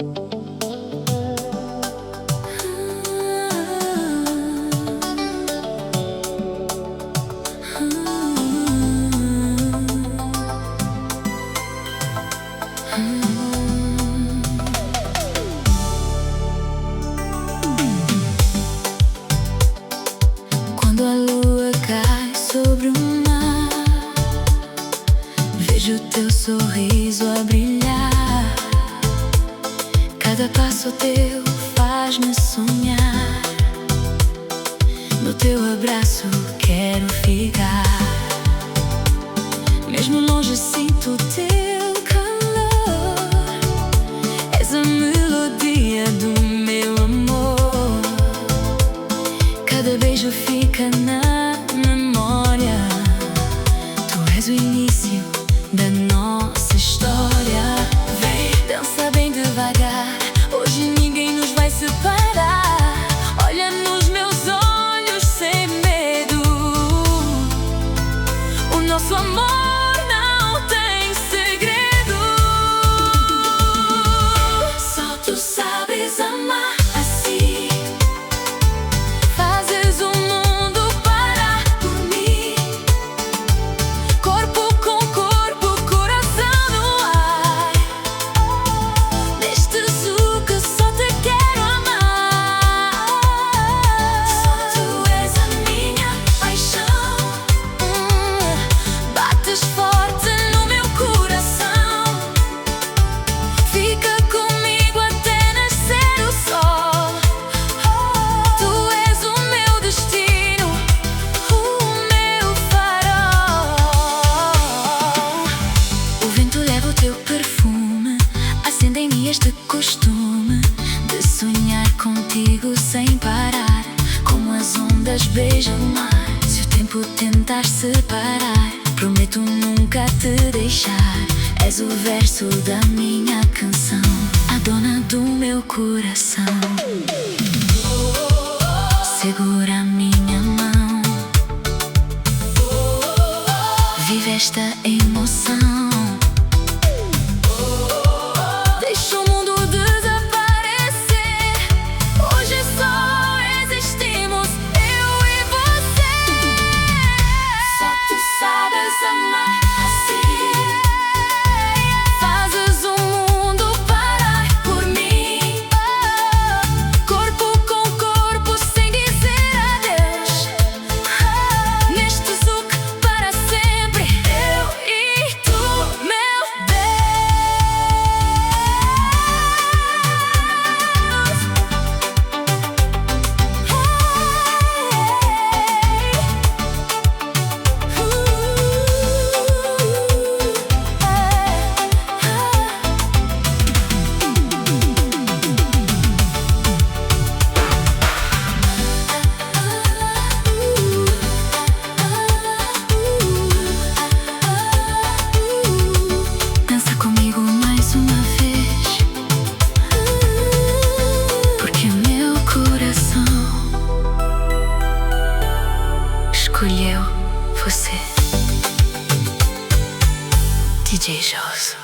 Quando a lua cai sobre o mar, vejo teu sorriso a brilhar. Cada passo teu faz-me sonhar. No teu abraço quero ficar. Mesmo longe sinto teu calor. És a melodia do meu amor. Cada beijo fica na memória. Tu és o início da nossa história. Vem, dança bem devagar. Hoje ninguém nos vai separar. Olha nos meus olhos sem medo. O nosso amor não tem segredo. Só tu sabes amar assim. Fazes o mundo parar por mim. Corpo com corpo, coração no ar. Neste azul que só te quero amar. Só tu és a minha paixão. Bates forte no meu coração. Fica comigo até nascer o sol. Tu és o meu destino, o meu farol. O vento leva o teu perfume, acende em mim este costume de sonhar contigo sem parar. Como as ondas beijam o mar. Se o tempo tentar separar, prometo nunca te deixar. És o verso da minha canção, a dona do meu coração. Segura a minha mão, vive esta emoção. Deixa o mundo desaparecer. Hoje só existimos eu e você. Só tu sabes amar assim. Fazes o mundo parar por mim. Corpo com corpo sem dizer adeus. Neste azul para sempre, eu e tu, meu Dança comigo mais uma vez, porque meu coração escolheu você. DJ Josso.